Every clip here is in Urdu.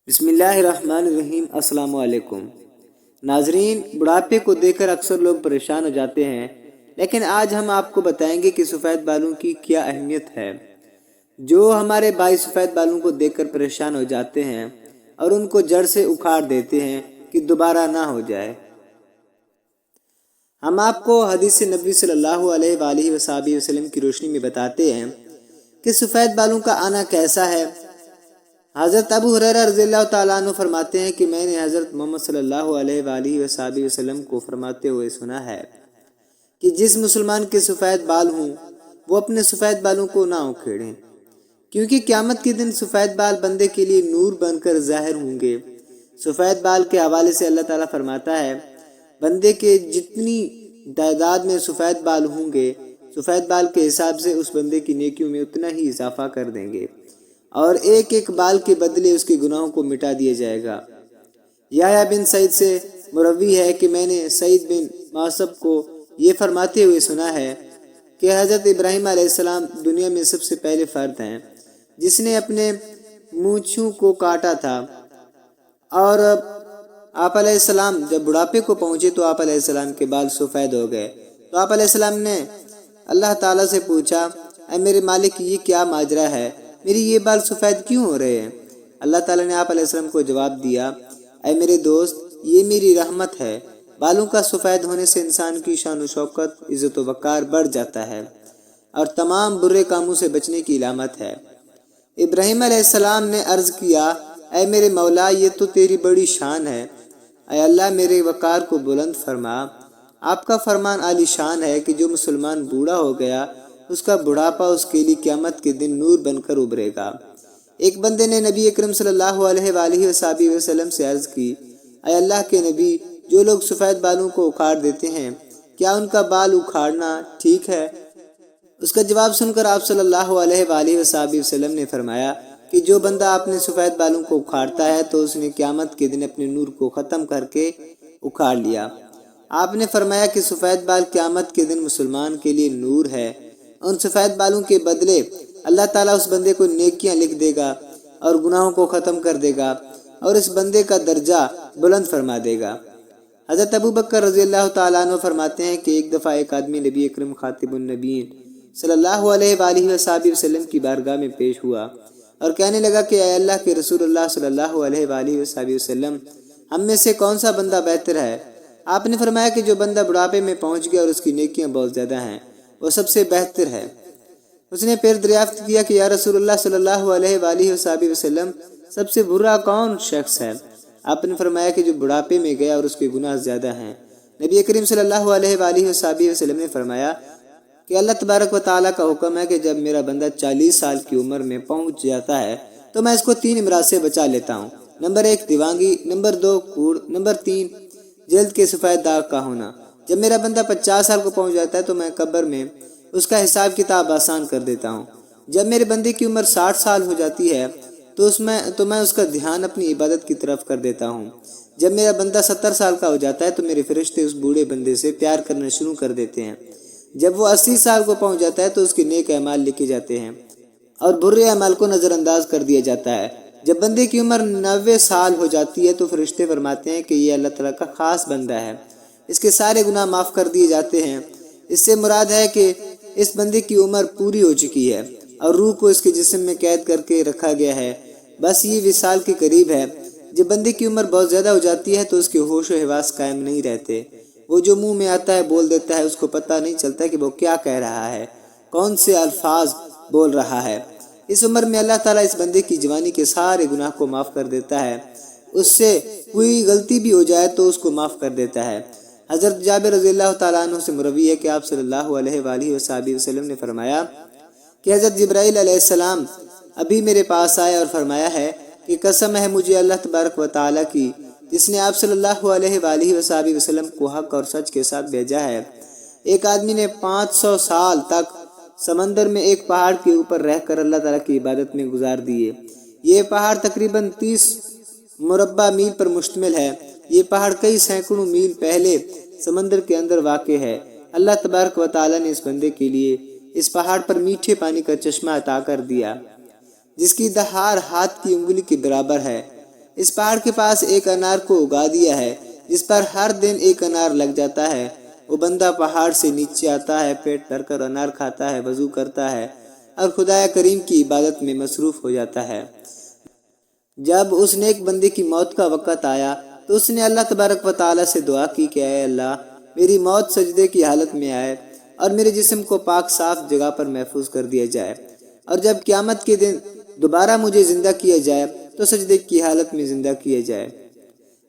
بسم اللہ الرحمن الرحیم۔ السلام علیکم ناظرین، بڑھاپے کو دیکھ کر اکثر لوگ پریشان ہو جاتے ہیں، لیکن آج ہم آپ کو بتائیں گے کہ سفید بالوں کی کیا اہمیت ہے۔ جو ہمارے بھائی سفید بالوں کو دیکھ کر پریشان ہو جاتے ہیں اور ان کو جڑ سے اکھاڑ دیتے ہیں کہ دوبارہ نہ ہو جائے، ہم آپ کو حدیث نبوی صلی اللہ علیہ وآلہ وسلم کی روشنی میں بتاتے ہیں کہ سفید بالوں کا آنا کیسا ہے۔ حضرت ابو ہریرہ رضی اللہ تعالیٰ عنہ فرماتے ہیں کہ میں نے حضرت محمد صلی اللہ علیہ وآلہ وسلم کو فرماتے ہوئے سنا ہے کہ جس مسلمان کے سفید بال ہوں وہ اپنے سفید بالوں کو نہ اکھیڑیں، کیونکہ قیامت کے دن سفید بال بندے کے لیے نور بن کر ظاہر ہوں گے۔ سفید بال کے حوالے سے اللہ تعالیٰ فرماتا ہے، بندے کے جتنی تعداد میں سفید بال ہوں گے، سفید بال کے حساب سے اس بندے کی نیکیوں میں اتنا ہی اضافہ کر دیں گے، اور ایک ایک بال کے بدلے اس کے گناہوں کو مٹا دیا جائے گا۔ یحییٰ بن سعید سے مروی ہے کہ میں نے سعید بن معصب کو یہ فرماتے ہوئے سنا ہے کہ حضرت ابراہیم علیہ السلام دنیا میں سب سے پہلے فرد ہیں جس نے اپنے مونچھوں کو کاٹا تھا، اور آپ علیہ السلام جب بڑھاپے کو پہنچے تو آپ علیہ السلام کے بال سفید ہو گئے، تو آپ علیہ السلام نے اللہ تعالیٰ سے پوچھا، اے میرے مالک، یہ کیا ماجرا ہے، میری یہ بال سفید کیوں ہو رہے ہیں؟ اللہ تعالیٰ نے آپ علیہ السلام کو جواب دیا، اے میرے دوست، یہ میری رحمت ہے۔ بالوں کا سفید ہونے سے انسان کی شان و شوکت، عزت و وقار بڑھ جاتا ہے اور تمام برے کاموں سے بچنے کی علامت ہے۔ ابراہیم علیہ السلام نے عرض کیا، اے میرے مولا، یہ تو تیری بڑی شان ہے، اے اللہ میرے وقار کو بلند فرما۔ آپ کا فرمان عالی شان ہے کہ جو مسلمان بوڑھا ہو گیا اس کا بڑھاپا اس کے لیے قیامت کے دن نور بن کر ابھرے گا۔ ایک بندے نے نبی اکرم صلی اللہ علیہ وآلہ وسلم سے عرض کی، اے اللہ کے نبی، جو لوگ سفید بالوں کو اکھاڑ دیتے ہیں، کیا ان کا بال اکھاڑنا ٹھیک ہے؟ اس کا جواب سن کر آپ صلی اللہ علیہ وآلہ وسلم نے فرمایا کہ جو بندہ اپنے سفید بالوں کو اکھاڑتا ہے تو اس نے قیامت کے دن اپنے نور کو ختم کر کے اکھاڑ لیا۔ آپ نے فرمایا کہ سفید بال قیامت کے دن مسلمان کے لیے نور ہے۔ ان سفید بالوں کے بدلے اللہ تعالیٰ اس بندے کو نیکیاں لکھ دے گا اور گناہوں کو ختم کر دے گا اور اس بندے کا درجہ بلند فرما دے گا۔ حضرت ابو بکر رضی اللہ تعالیٰ عنہ فرماتے ہیں کہ ایک دفعہ ایک آدمی نبی اکرم خاتم النبیین صلی اللہ علیہ وآلہ وسلم کی بارگاہ میں پیش ہوا اور کہنے لگا کہ اے اللہ کے رسول اللہ صلی اللہ علیہ وآلہ وسلم، ہم میں سے کون سا بندہ بہتر ہے؟ آپ نے فرمایا کہ جو بندہ بڑھاپے میں پہنچ گیا اور اس کی نیکیاں بہت زیادہ ہیں، وہ سب سے بہتر ہے۔ اس نے پھر دریافت کیا کہ یا رسول اللہ صلی اللہ علیہ وآلہ وسلم، سب سے برا کون شخص ہے؟ آپ نے فرمایا کہ جو بڑھاپے میں گیا اور اس کے گناہ زیادہ ہیں۔ نبی کریم صلی اللہ علیہ وآلہ وسلم نے فرمایا کہ اللہ تبارک و تعالیٰ کا حکم ہے کہ جب میرا بندہ 40 سال کی عمر میں پہنچ جاتا ہے تو میں اس کو 3 امراض سے بچا لیتا ہوں۔ نمبر 1 دیوانگی، نمبر 2 کوڑ، نمبر 3 جلد کے سفید داغ کا ہونا۔ جب میرا بندہ 50 سال کو پہنچ جاتا ہے تو میں قبر میں اس کا حساب کتاب آسان کر دیتا ہوں۔ جب میرے بندے کی عمر 60 سال ہو جاتی ہے تو میں اس کا دھیان اپنی عبادت کی طرف کر دیتا ہوں۔ جب میرا بندہ 70 سال کا ہو جاتا ہے تو میرے فرشتے اس بوڑھے بندے سے پیار کرنا شروع کر دیتے ہیں۔ جب وہ 80 سال کو پہنچ جاتا ہے تو اس کے نیک اعمال لکھے جاتے ہیں اور برے اعمال کو نظر انداز کر دیا جاتا ہے۔ جب بندے کی عمر 90 سال ہو جاتی ہے تو فرشتے فرماتے ہیں کہ یہ اللہ تعالیٰ کا خاص بندہ ہے، اس کے سارے گناہ معاف کر دیے جاتے ہیں۔ اس سے مراد ہے کہ اس بندے کی عمر پوری ہو چکی ہے اور روح کو اس کے جسم میں قید کر کے رکھا گیا ہے، بس یہ وصال کے قریب ہے۔ جب بندے کی عمر بہت زیادہ ہو جاتی ہے تو اس کے ہوش و حواس قائم نہیں رہتے، وہ جو منہ میں آتا ہے بول دیتا ہے، اس کو پتہ نہیں چلتا کہ وہ کیا کہہ رہا ہے، کون سے الفاظ بول رہا ہے۔ اس عمر میں اللہ تعالیٰ اس بندے کی جوانی کے سارے گناہ کو معاف کر دیتا ہے، اس سے کوئی غلطی بھی ہو جائے تو اس کو معاف کر دیتا ہے۔ حضرت جابر رضی اللہ تعالیٰ عنہ سے مروی ہے کہ آپ صلی اللہ علیہ وآلہ وسلم نے فرمایا کہ حضرت جبرائیل علیہ السلام ابھی میرے پاس آئے اور فرمایا ہے کہ قسم ہے مجھے اللہ تبارک و تعالیٰ کی جس نے آپ صلی اللہ علیہ وآلہ وسلم کو حق اور سچ کے ساتھ بھیجا ہے، ایک آدمی نے 500 سال تک سمندر میں ایک پہاڑ کے اوپر رہ کر اللہ تعالیٰ کی عبادت میں گزار دیے۔ یہ پہاڑ تقریباً 30 مربع میل پر مشتمل ہے۔ یہ پہاڑ کئی سینکڑوں میل پہلے سمندر کے اندر واقع ہے۔ اللہ تبارک و تعالیٰ نے اس بندے کے لیے اس پہاڑ پر میٹھے پانی کا چشمہ عطا کر دیا جس کی دہار ہاتھ کی انگلی کے برابر ہے۔ اس پہاڑ کے پاس ایک انار کو اگا دیا ہے جس پر ہر دن ایک انار لگ جاتا ہے۔ وہ بندہ پہاڑ سے نیچے آتا ہے، پیٹ بھر کر انار کھاتا ہے، وضو کرتا ہے اور خدا کریم کی عبادت میں مصروف ہو جاتا ہے۔ جب اس نیک بندے کی موت کا وقت آیا تو اس نے اللہ تبارک و تعالیٰ سے دعا کی کہ اے اللہ، میری موت سجدے کی حالت میں آئے اور میرے جسم کو پاک صاف جگہ پر محفوظ کر دیا جائے، اور جب قیامت کے دن دوبارہ مجھے زندہ کیا جائے تو سجدے کی حالت میں زندہ کیا جائے۔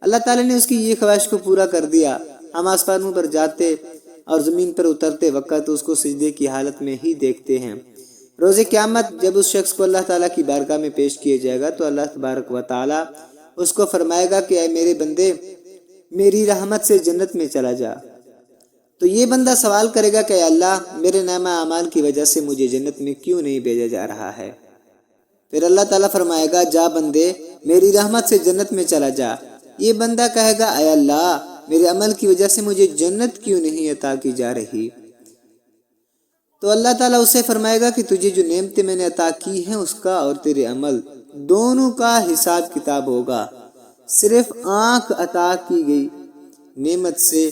اللہ تعالیٰ نے اس کی یہ خواہش کو پورا کر دیا۔ ہم آسمانوں پر جاتے اور زمین پر اترتے وقت اس کو سجدے کی حالت میں ہی دیکھتے ہیں۔ روز قیامت جب اس شخص کو اللہ تعالیٰ کی بارگاہ میں پیش کیا جائے گا تو اللہ تبارک و تعالیٰ اس کو فرمائے گا کہ اے میرے بندے، میری رحمت سے جنت میں چلا جا۔ تو یہ بندہ سوال کرے گا کہ اے اللہ، میرے نامہ اعمال کی وجہ سے مجھے جنت میں کیوں نہیں بھیجا جا رہا ہے؟ پھر اللہ تعالیٰ فرمائے گا جا بندے، میری رحمت سے جنت میں چلا جا۔ یہ بندہ کہے گا اے اللہ، میرے عمل کی وجہ سے مجھے جنت کیوں نہیں عطا کی جا رہی؟ تو اللہ تعالیٰ اسے فرمائے گا کہ تجھے جو نعمتیں میں نے عطا کی ہیں اس کا اور تیرے عمل دونوں کا حساب کتاب ہوگا۔ صرف آنکھ عطا کی گئی نعمت سے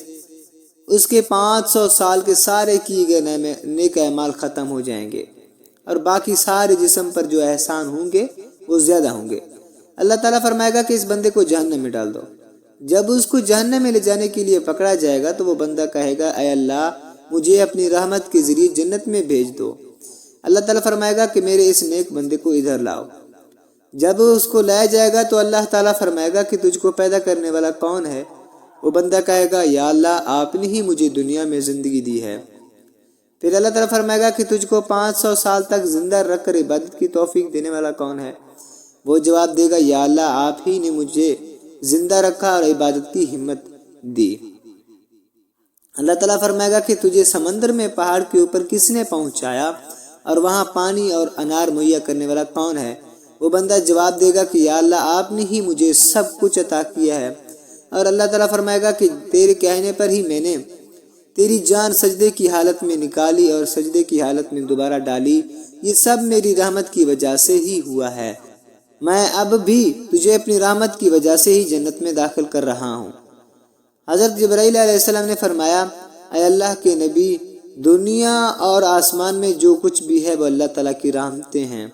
اس کے 500 سال کے سارے کیے گئے نیک اعمال ختم ہو جائیں گے، اور باقی سارے جسم پر جو احسان ہوں گے وہ زیادہ ہوں گے۔ اللہ تعالیٰ فرمائے گا کہ اس بندے کو جہنم میں ڈال دو۔ جب اس کو جہنم میں لے جانے کے لیے پکڑا جائے گا تو وہ بندہ کہے گا اے اللہ، مجھے اپنی رحمت کے ذریعے جنت میں بھیج دو۔ اللہ تعالیٰ فرمائے گا کہ میرے اس نیک بندے کو ادھر لاؤ۔ جب اس کو لایا جائے گا تو اللہ تعالیٰ فرمائے گا کہ تجھ کو پیدا کرنے والا کون ہے؟ وہ بندہ کہے گا یا اللہ، آپ نے ہی مجھے دنیا میں زندگی دی ہے۔ پھر اللہ تعالیٰ فرمائے گا کہ تجھ کو 500 سال تک زندہ رکھ کر عبادت کی توفیق دینے والا کون ہے؟ وہ جواب دے گا یا اللہ، آپ ہی نے مجھے زندہ رکھا اور عبادت کی ہمت دی۔ اللہ تعالیٰ فرمائے گا کہ تجھے سمندر میں پہاڑ کے اوپر کس نے پہنچایا اور وہاں پانی اور انار مہیا کرنے والا کون ہے؟ وہ بندہ جواب دے گا کہ یا اللہ، آپ نے ہی مجھے سب کچھ عطا کیا ہے۔ اور اللہ تعالیٰ فرمائے گا کہ تیرے کہنے پر ہی میں نے تیری جان سجدے کی حالت میں نکالی اور سجدے کی حالت میں دوبارہ ڈالی، یہ سب میری رحمت کی وجہ سے ہی ہوا ہے۔ میں اب بھی تجھے اپنی رحمت کی وجہ سے ہی جنت میں داخل کر رہا ہوں۔ حضرت جبرائیل علیہ السلام نے فرمایا اے اللہ کے نبی، دنیا اور آسمان میں جو کچھ بھی ہے وہ اللہ تعالیٰ کی رحمتیں ہیں۔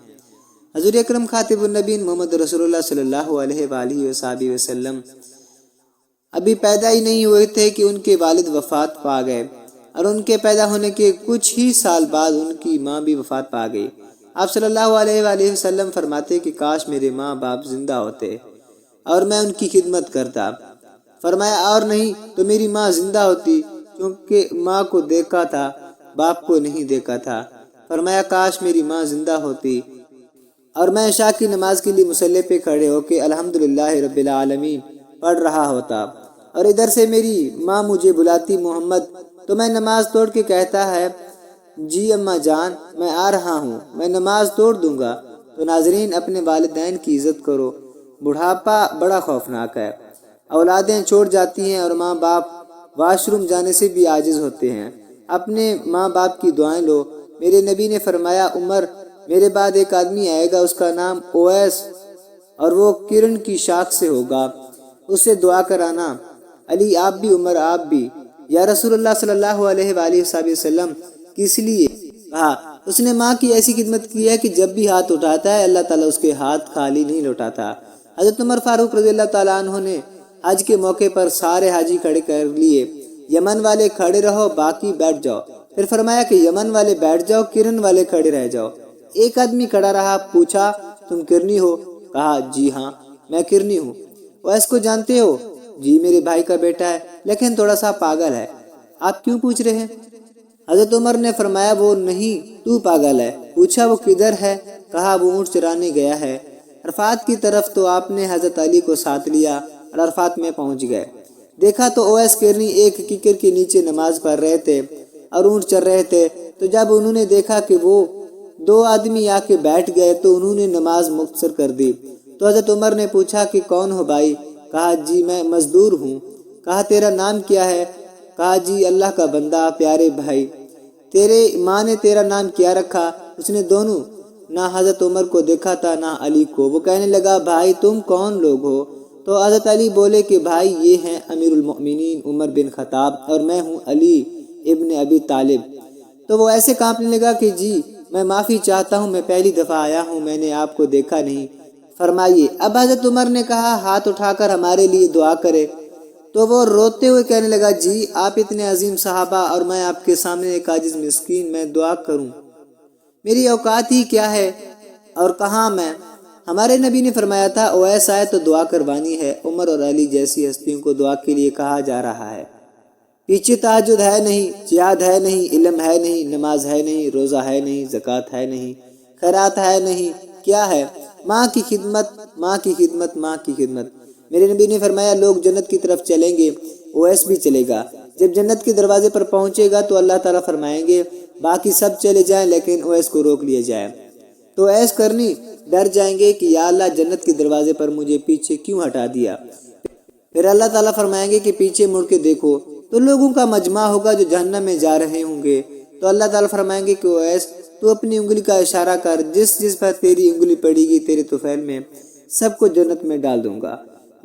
حضور اکرم خاتم النبیین محمد رسول اللہ صلی اللہ علیہ وآلہ وسلم ابھی پیدا ہی نہیں ہوئے تھے کہ ان کے والد وفات پا گئے، اور ان کے پیدا ہونے کے کچھ ہی سال بعد ان کی ماں بھی وفات پا گئی۔ آپ صلی اللہ علیہ وآلہ وسلم فرماتے کہ کاش میرے ماں باپ زندہ ہوتے اور میں ان کی خدمت کرتا۔ فرمایا اور نہیں تو میری ماں زندہ ہوتی، کیونکہ ماں کو دیکھا تھا، باپ کو نہیں دیکھا تھا۔ فرمایا کاش میری ماں زندہ ہوتی اور میں عشاء کی نماز کے لیے مصلی پہ کھڑے ہو کے الحمدللہ رب العالمین پڑھ رہا ہوتا، اور ادھر سے میری ماں مجھے بلاتی محمد، تو میں نماز توڑ کے کہتا ہے جی اماں جان میں آ رہا ہوں، میں نماز توڑ دوں گا۔ تو ناظرین، اپنے والدین کی عزت کرو، بڑھاپا بڑا خوفناک ہے۔ اولادیں چھوڑ جاتی ہیں اور ماں باپ واش روم جانے سے بھی عاجز ہوتے ہیں۔ اپنے ماں باپ کی دعائیں لو۔ میرے نبی نے فرمایا عمر، میرے بعد ایک آدمی آئے گا، اس کا نام اویس اور وہ کرن کی شاخ سے ہوگا، اس سے دعا کرانا۔ علی آپ بھی، عمر آپ بھی۔ یا رسول اللہ صلی اللہ علیہ وآلہ وسلم، کس لیے؟ کہا اس نے ماں کی ایسی خدمت کی ہے کہ جب بھی ہاتھ اٹھاتا ہے اللہ تعالیٰ اس کے ہاتھ خالی نہیں لوٹاتا۔ حضرت عمر فاروق رضی اللہ تعالیٰ عنہ نے حج کے موقع پر سارے حاجی کھڑے کر لیے، یمن والے کھڑے رہو، باقی بیٹھ جاؤ۔ پھر فرمایا کہ یمن والے بیٹھ جاؤ، کرن والے کھڑے رہ جاؤ۔ ایک آدمی کھڑا رہا، پوچھا تم کرنی ہو؟ کہا جی ہاں میں کرنی ہوں۔ اویس کو جانتے ہو؟ جی میرے بھائی کا بیٹا ہے، لیکن تھوڑا سا پاگل ہے۔ آپ کیوں پوچھ رہے ہیں؟ حضرت عمر نے فرمایا وہ نہیں، تو پاگل ہے۔ پوچھا وہ کدھر ہے؟ کہا وہ اونٹ چرانے گیا ہے عرفات کی طرف۔ تو آپ نے حضرت علی کو ساتھ لیا اور عرفات میں پہنچ گئے۔ دیکھا تو اویس کرنی ایک ککر کے نیچے نماز پڑھ رہے تھے اور اونٹ چر رہے تھے۔ تو جب انہوں نے دیکھا کہ وہ دو آدمی آ کے بیٹھ گئے تو انہوں نے نماز مختصر کر دی۔ تو حضرت عمر نے پوچھا کہ کون ہو بھائی؟ کہا جی میں مزدور ہوں۔ کہا تیرا نام کیا ہے؟ کہا جی اللہ کا بندہ پیارے بھائی۔ تیرے ماں نے تیرا نام کیا رکھا؟ اس نے دونوں نہ حضرت عمر کو دیکھا تھا نہ علی کو۔ وہ کہنے لگا بھائی تم کون لوگ ہو؟ تو حضرت علی بولے کہ بھائی یہ ہیں امیر المؤمنین عمر بن خطاب اور میں ہوں علی ابن ابی طالب۔ تو وہ ایسے کانپنے لگا کہ جی میں معافی چاہتا ہوں، میں پہلی دفعہ آیا ہوں، میں نے آپ کو دیکھا نہیں، فرمائیے۔ اب حضرت عمر نے کہا ہاتھ اٹھا کر ہمارے لیے دعا کرے۔ تو وہ روتے ہوئے کہنے لگا جی آپ اتنے عظیم صحابہ اور میں آپ کے سامنے ایک عاجز مسکین، میں دعا کروں؟ میری اوقات ہی کیا ہے اور کہاں میں؟ ہمارے نبی نے فرمایا تھا اویس آئے تو دعا کروانی ہے۔ عمر اور علی جیسی ہستیوں کو دعا کے لیے کہا جا رہا ہے۔ پیچھے تہجد ہے نہیں، جہاد ہے نہیں، علم ہے نہیں، نماز ہے نہیں، روزہ ہے نہیں، زکوٰۃ ہے نہیں، خیرات ہے نہیں، کیا ہے؟ ماں کی خدمت، ماں کی خدمت، ماں کی خدمت۔ میرے نبی نے فرمایا لوگ جنت کی طرف چلیں گے، اویس بھی چلے گا۔ جب جنت کے دروازے پر پہنچے گا تو اللہ تعالیٰ فرمائیں گے باقی سب چلے جائیں لیکن اویس کو روک لیا جائے۔ تو اویس کرنی ڈر جائیں گے کہ یا اللہ جنت کے دروازے پر مجھے پیچھے کیوں ہٹا دیا؟ پھر اللہ تعالیٰ فرمائیں گے کہ پیچھے مڑ کے دیکھو تو لوگوں کا مجمع ہوگا جو جہنم میں جا رہے ہوں گے۔ تو اللہ تعالیٰ فرمائیں گے کہ اویس تو اپنی انگلی کا اشارہ کر، جس جس پر تیری انگلی پڑے گی تیرے طفیل میں سب کو جنت میں ڈال دوں گا۔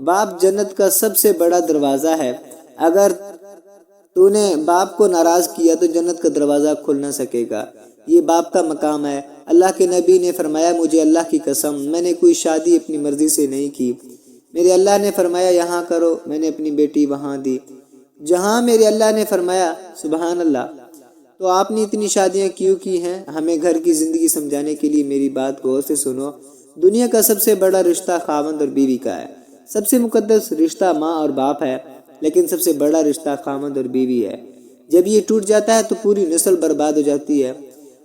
باپ جنت کا سب سے بڑا دروازہ ہے، اگر تو نے باپ کو ناراض کیا تو جنت کا دروازہ کھل نہ سکے گا، یہ باپ کا مقام ہے۔ اللہ کے نبی نے فرمایا مجھے اللہ کی قسم میں نے کوئی شادی اپنی مرضی سے نہیں کی، میرے اللہ نے فرمایا یہاں کرو، میں نے اپنی بیٹی وہاں دی، جہاں میرے اللہ نے فرمایا سبحان اللہ۔ تو آپ نے اتنی شادیاں کیوں کی ہیں؟ ہمیں گھر کی زندگی سمجھانے کے لیے میری بات غور سے سنو۔ دنیا کا سب سے بڑا رشتہ خاوند اور بیوی کا ہے، سب سے مقدس رشتہ ماں اور باپ ہے، لیکن سب سے بڑا رشتہ خاوند اور بیوی ہے۔ جب یہ ٹوٹ جاتا ہے تو پوری نسل برباد ہو جاتی ہے۔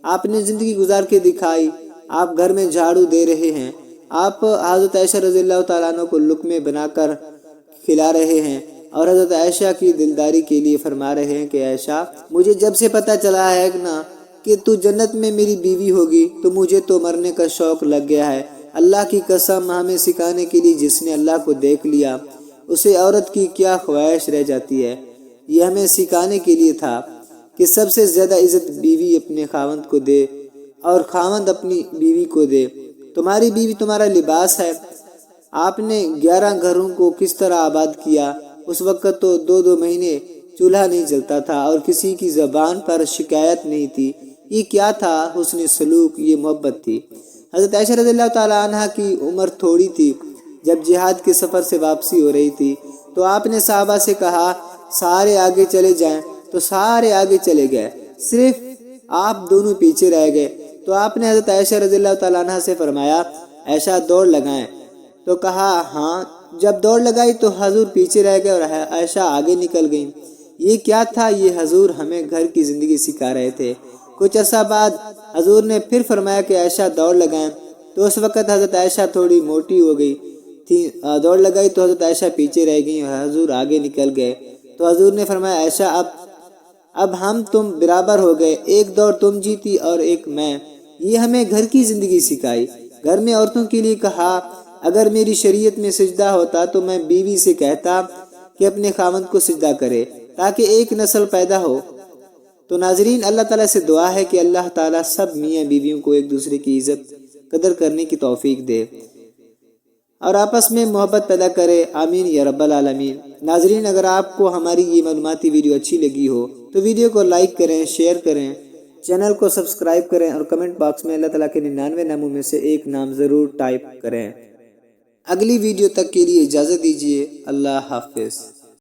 آپ نے زندگی گزار کے دکھائی، آپ گھر میں جھاڑو دے رہے ہیں، آپ حضرت عائشہ رضی اللہ تعالیٰ عنہ کو لقمے بنا کر کھلا رہے ہیں اور حضرت عائشہ کی دلداری کے لیے فرما رہے ہیں کہ عائشہ مجھے جب سے پتہ چلا ہے نا کہ تو جنت میں میری بیوی ہوگی تو مجھے تو مرنے کا شوق لگ گیا ہے۔ اللہ کی قسم ہمیں سکھانے کے لیے جس نے اللہ کو دیکھ لیا اسے عورت کی کیا خواہش رہ جاتی ہے۔ یہ ہمیں سکھانے کے لیے تھا کہ سب سے زیادہ عزت بیوی اپنے خاوند کو دے اور خاوند اپنی بیوی کو دے۔ تمہاری بیوی تمہارا لباس ہے۔ آپ نے 11 گھروں کو کس طرح آباد کیا؟ اس وقت تو 2 مہینے چولہا نہیں جلتا تھا اور کسی کی زبان پر شکایت نہیں تھی۔ یہ کیا تھا؟ حسن سلوک، یہ محبت تھی۔ حضرت عائشہ رضی اللہ تعالیٰ عنہ کی عمر تھوڑی تھی۔ جب جہاد کے سفر سے واپسی ہو رہی تھی تو آپ نے صحابہ سے کہا سارے آگے چلے جائیں، تو سارے آگے چلے گئے، صرف آپ دونوں پیچھے رہ گئے۔ تو آپ نے حضرت عائشہ رضی اللہ تعالیٰ عنہ سے فرمایا عائشہ دوڑ لگائیں، تو کہا ہاں۔ جب دوڑ لگائی تو حضور پیچھے رہ گئے اور عائشہ آگے نکل گئیں۔ یہ کیا تھا؟ یہ حضور ہمیں گھر کی زندگی سکھا رہے تھے۔ کچھ عرصہ بعد حضور نے پھر فرمایا کہ عائشہ دوڑ لگائیں، تو اس وقت حضرت عائشہ تھوڑی موٹی ہو گئی تھی، دوڑ لگائی تو حضرت عائشہ پیچھے رہ گئیں اور حضور آگے نکل گئے۔ تو حضور نے فرمایا عائشہ اب ہم تم برابر ہو گئے، ایک دوڑ تم جیتی اور ایک میں۔ یہ ہمیں گھر کی زندگی سکھائی۔ گھر میں عورتوں کے لیے کہا اگر میری شریعت میں سجدہ ہوتا تو میں بیوی سے کہتا کہ اپنے خاوند کو سجدہ کرے تاکہ ایک نسل پیدا ہو۔ تو ناظرین اللہ تعالیٰ سے دعا ہے کہ اللہ تعالیٰ سب میاں بیویوں کو ایک دوسرے کی عزت قدر کرنے کی توفیق دے اور آپس میں محبت پیدا کرے، آمین یا رب العالمین۔ ناظرین اگر آپ کو ہماری یہ معلوماتی ویڈیو اچھی لگی ہو تو ویڈیو کو لائک کریں، شیئر کریں، چینل کو سبسکرائب کریں اور کمنٹ باکس میں اللہ تعالیٰ کے 99 ناموں میں سے ایک نام ضرور ٹائپ کریں۔ اگلی ویڈیو تک کے لیے اجازت دیجیے، اللہ حافظ۔